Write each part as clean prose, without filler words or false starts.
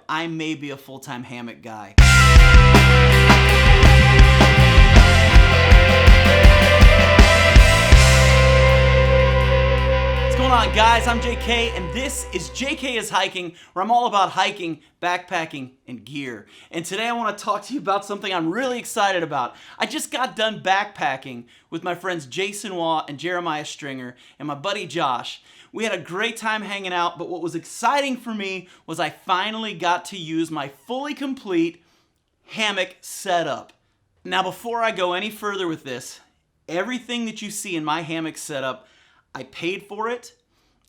I may be a full-time hammock guy. What's going on, guys? I'm JK, and this is JK is Hiking, where I'm all about hiking, backpacking, and gear. And today I want to talk to you about something I'm really excited about. I just got done backpacking with my friends Jason Waugh and Jeremiah Stringer and my buddy Josh. We had a great time hanging out, but what was exciting for me was I finally got to use my fully complete hammock setup. Now, before I go any further with this, everything that you see in my hammock setup, I paid for it.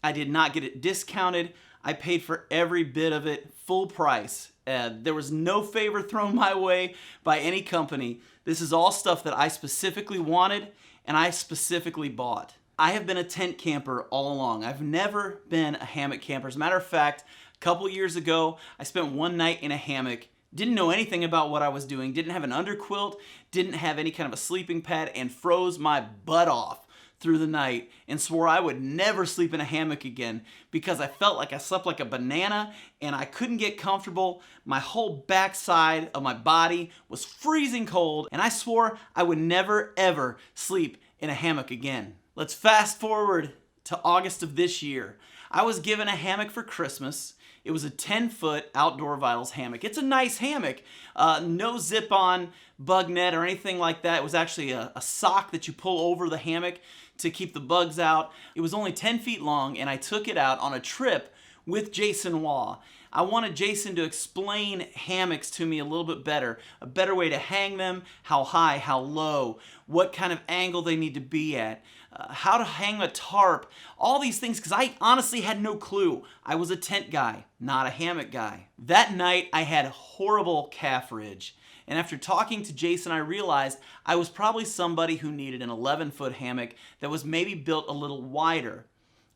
I did not get it discounted. I paid for every bit of it, full price. There was no favor thrown my way by any company. This is all stuff that I specifically wanted and I specifically bought. I have been a tent camper all along. I've never been a hammock camper. As a matter of fact, a couple years ago, I spent one night in a hammock, didn't know anything about what I was doing, didn't have an underquilt, didn't have any kind of a sleeping pad, and froze my butt off through the night and swore I would never sleep in a hammock again because I felt like I slept like a banana and I couldn't get comfortable. My whole backside of my body was freezing cold, and I swore I would never ever sleep in a hammock again. Let's fast forward to August of this year. I was given a hammock for Christmas. It was a 10-foot Outdoor Vitals hammock. It's a nice hammock. No zip-on bug net or anything like that. It was actually a sock that you pull over the hammock to keep the bugs out. It was only 10 feet long, and I took it out on a trip with Jason Waugh. I wanted Jason to explain hammocks to me a little bit better. A better way to hang them, how high, how low, what kind of angle they need to be at, how to hang a tarp, all these things, because I honestly had no clue. I was a tent guy, not a hammock guy. That night, I had horrible calf ridge. And after talking to Jason, I realized I was probably somebody who needed an 11-foot hammock that was maybe built a little wider.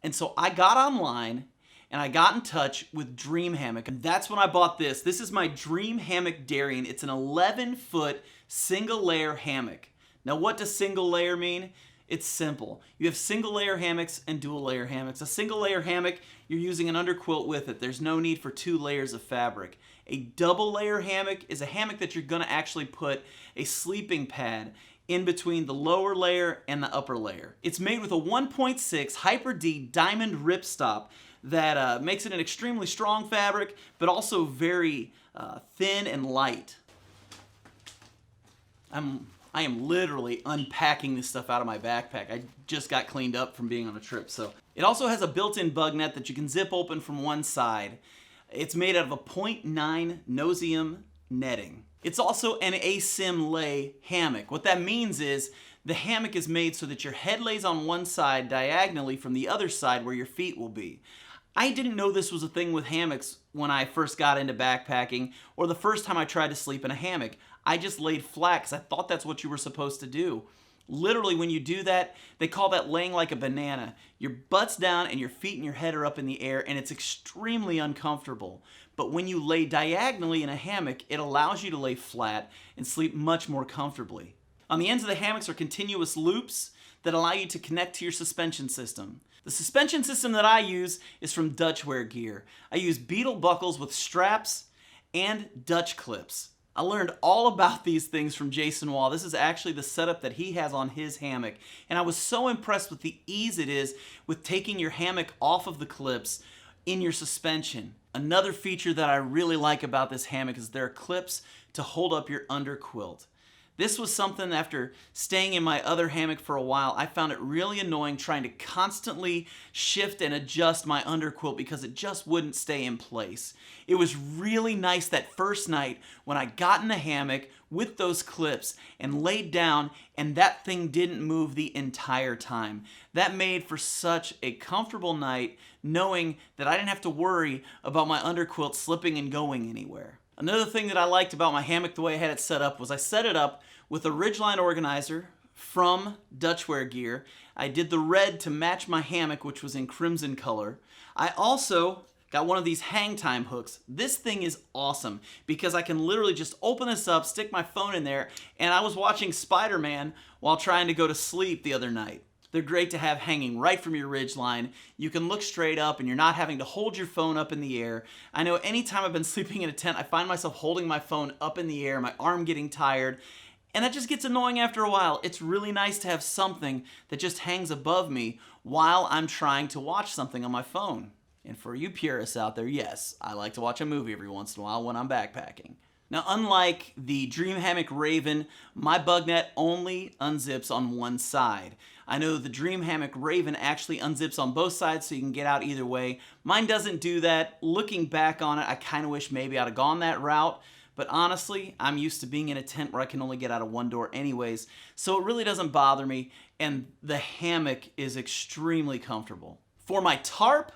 And so I got online and I got in touch with Dream Hammock. And that's when I bought this. This is my Dream Hammock Darien. It's an 11-foot single layer hammock. Now, what does single layer mean? It's simple. You have single layer hammocks and dual layer hammocks. A single layer hammock, you're using an underquilt with it. There's no need for 2 layers of fabric. A double layer hammock is a hammock that you're gonna actually put a sleeping pad in between the lower layer and the upper layer. It's made with a 1.6 Hyper D diamond ripstop that makes it an extremely strong fabric, but also very thin and light. I am literally unpacking this stuff out of my backpack. I just got cleaned up from being on a trip. So it also has a built-in bug net that you can zip open from one side. It's made out of a 0.9 Nosium netting. It's also an asim lay hammock. What that means is the hammock is made so that your head lays on one side diagonally from the other side where your feet will be. I didn't know this was a thing with hammocks when I first got into backpacking or the first time I tried to sleep in a hammock. I just laid flat because I thought that's what you were supposed to do. Literally, when you do that, they call that laying like a banana. Your butt's down and your feet and your head are up in the air, and it's extremely uncomfortable. But when you lay diagonally in a hammock, it allows you to lay flat and sleep much more comfortably. On the ends of the hammocks are continuous loops that allow you to connect to your suspension system. The suspension system that I use is from Dutchwear Gear. I use beetle buckles with straps and Dutch clips. I learned all about these things from Jason Waugh. This is actually the setup that he has on his hammock. And I was so impressed with the ease it is with taking your hammock off of the clips in your suspension. Another feature that I really like about this hammock is there are clips to hold up your underquilt. This was something, after staying in my other hammock for a while, I found it really annoying trying to constantly shift and adjust my underquilt because it just wouldn't stay in place. It was really nice that first night when I got in the hammock with those clips and laid down and that thing didn't move the entire time. That made for such a comfortable night knowing that I didn't have to worry about my underquilt slipping and going anywhere. Another thing that I liked about my hammock the way I had it set up was I set it up with a Ridgeline Organizer from Dutchwear Gear. I did the red to match my hammock, which was in crimson color. I also got one of these hang time hooks. This thing is awesome because I can literally just open this up, stick my phone in there, and I was watching Spider-Man while trying to go to sleep the other night. They're great to have hanging right from your ridgeline. You can look straight up and you're not having to hold your phone up in the air. I know anytime I've been sleeping in a tent, I find myself holding my phone up in the air, my arm getting tired, and that just gets annoying after a while. It's really nice to have something that just hangs above me while I'm trying to watch something on my phone. And for you purists out there, yes, I like to watch a movie every once in a while when I'm backpacking. Now, unlike the Dream Hammock Raven, my bug net only unzips on one side. I know the Dream Hammock Raven actually unzips on both sides so you can get out either way. Mine doesn't do that. Looking back on it, I kind of wish maybe I'd have gone that route. But honestly, I'm used to being in a tent where I can only get out of one door anyways, so it really doesn't bother me, and the hammock is extremely comfortable. For my tarp,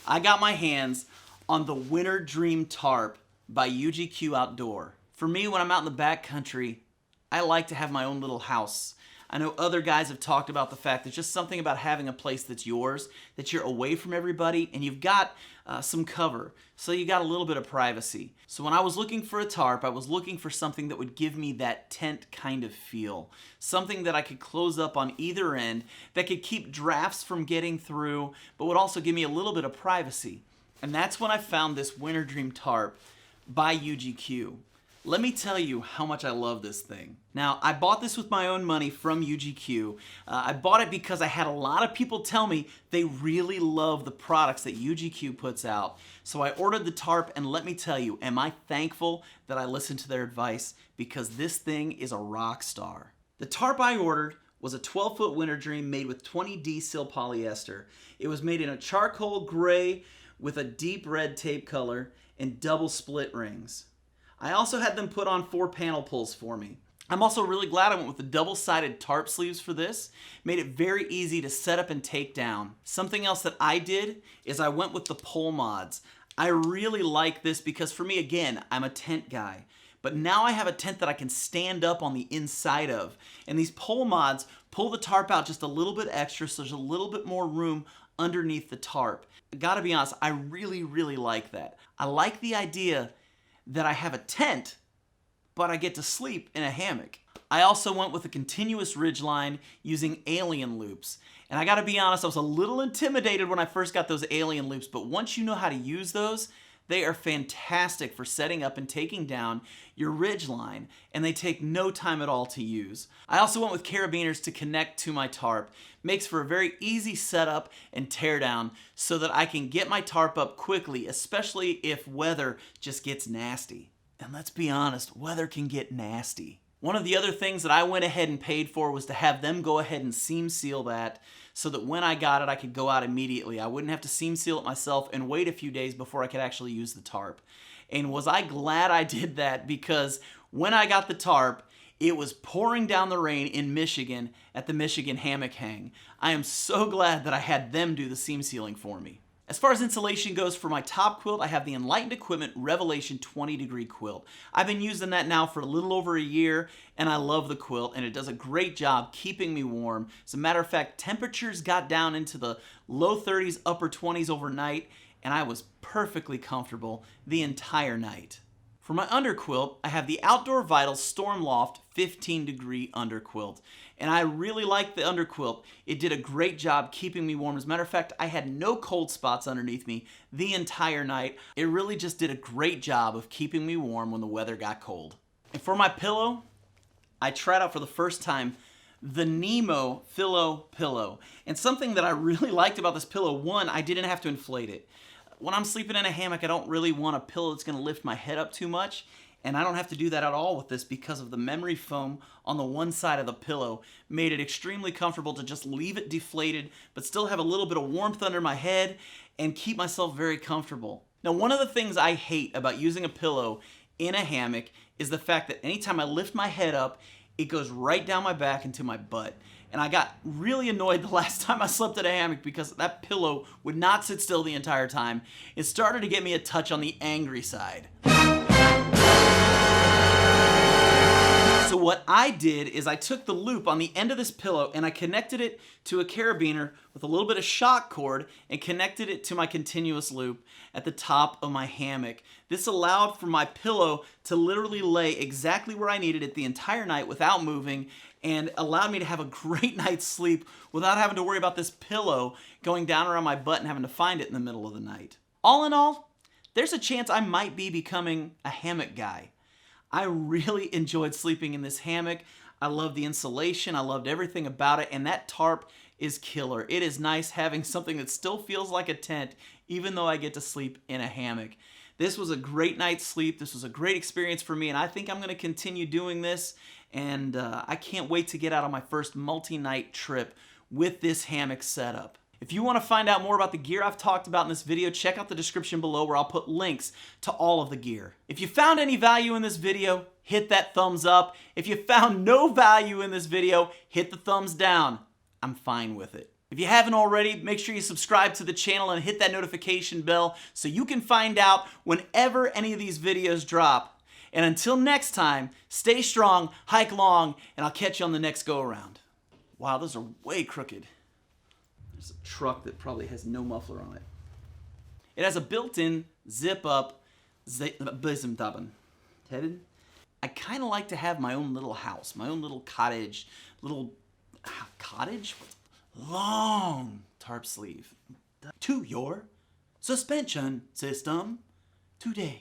I got my hands on the Winterdream Tarp by UGQ Outdoor. For me, when I'm out in the backcountry, I like to have my own little house. I know other guys have talked about the fact there's just something about having a place that's yours, that you're away from everybody, and you've got some cover, so you got a little bit of privacy. So when I was looking for a tarp, I was looking for something that would give me that tent kind of feel. Something that I could close up on either end, that could keep drafts from getting through, but would also give me a little bit of privacy. And that's when I found this Winterdream Tarp by UGQ. Let me tell you how much I love this thing. Now, I bought this with my own money from UGQ. I bought it because I had a lot of people tell me they really love the products that UGQ puts out. So I ordered the tarp, and let me tell you, am I thankful that I listened to their advice, because this thing is a rock star. The tarp I ordered was a 12-foot Winterdream made with 20D sil polyester. It was made in a charcoal gray with a deep red tape color and double split rings. I also had them put on 4 panel pulls for me. I'm also really glad I went with the double-sided tarp sleeves for this. Made it very easy to set up and take down. Something else that I did is I went with the pole mods. I really like this because for me, again, I'm a tent guy. But now I have a tent that I can stand up on the inside of. And these pole mods pull the tarp out just a little bit extra, so there's a little bit more room underneath the tarp. I gotta be honest, I really, really like that. I like the idea that I have a tent, but I get to sleep in a hammock. I also went with a continuous ridgeline using alien loops. And I gotta be honest, I was a little intimidated when I first got those alien loops, but once you know how to use those, they are fantastic for setting up and taking down your ridgeline, and they take no time at all to use. I also went with carabiners to connect to my tarp. Makes for a very easy setup and teardown so that I can get my tarp up quickly, especially if weather just gets nasty. And let's be honest, weather can get nasty. One of the other things that I went ahead and paid for was to have them go ahead and seam seal that so that when I got it, I could go out immediately. I wouldn't have to seam seal it myself and wait a few days before I could actually use the tarp. And was I glad I did that, because when I got the tarp, it was pouring down the rain in Michigan at the Michigan Hammock Hang. I am so glad that I had them do the seam sealing for me. As far as insulation goes, for my top quilt, I have the Enlightened Equipment Revelation 20-degree quilt. I've been using that now for a little over a year, and I love the quilt, and it does a great job keeping me warm. As a matter of fact, temperatures got down into the low 30s, upper 20s overnight, and I was perfectly comfortable the entire night. For my underquilt, I have the Outdoor Vitals Storm Loft 15-degree underquilt. And I really like the underquilt. It did a great job keeping me warm. As a matter of fact, I had no cold spots underneath me the entire night. It really just did a great job of keeping me warm when the weather got cold. And for my pillow, I tried out for the first time the Nemo Philo pillow. And something that I really liked about this pillow, one, I didn't have to inflate it. When I'm sleeping in a hammock, I don't really want a pillow that's going to lift my head up too much, and I don't have to do that at all with this because of the memory foam on the one side of the pillow. Made it extremely comfortable to just leave it deflated, but still have a little bit of warmth under my head and keep myself very comfortable. Now, one of the things I hate about using a pillow in a hammock is the fact that anytime I lift my head up, it goes right down my back into my butt. And I got really annoyed the last time I slept in a hammock because that pillow would not sit still the entire time. It started to get me a touch on the angry side. So what I did is I took the loop on the end of this pillow and I connected it to a carabiner with a little bit of shock cord and connected it to my continuous loop at the top of my hammock. This allowed for my pillow to literally lay exactly where I needed it the entire night without moving, and allowed me to have a great night's sleep without having to worry about this pillow going down around my butt and having to find it in the middle of the night. All in all, there's a chance I might be becoming a hammock guy. I really enjoyed sleeping in this hammock. I loved the insulation. I loved everything about it. And that tarp is killer. It is nice having something that still feels like a tent, even though I get to sleep in a hammock. This was a great night's sleep. This was a great experience for me, and I think I'm going to continue doing this. And I can't wait to get out on my first multi-night trip with this hammock setup. If you want to find out more about the gear I've talked about in this video, check out the description below where I'll put links to all of the gear. If you found any value in this video, hit that thumbs up. If you found no value in this video, hit the thumbs down. I'm fine with it. If you haven't already, make sure you subscribe to the channel and hit that notification bell so you can find out whenever any of these videos drop. And until next time, stay strong, hike long, and I'll catch you on the next go around. Wow, those are way crooked. There's a truck that probably has no muffler on it. It has a built-in zip-up Blizzumdubben. Headed? I kind of like to have my own little house, my own little cottage, cottage? Long tarp sleeve to your suspension system today.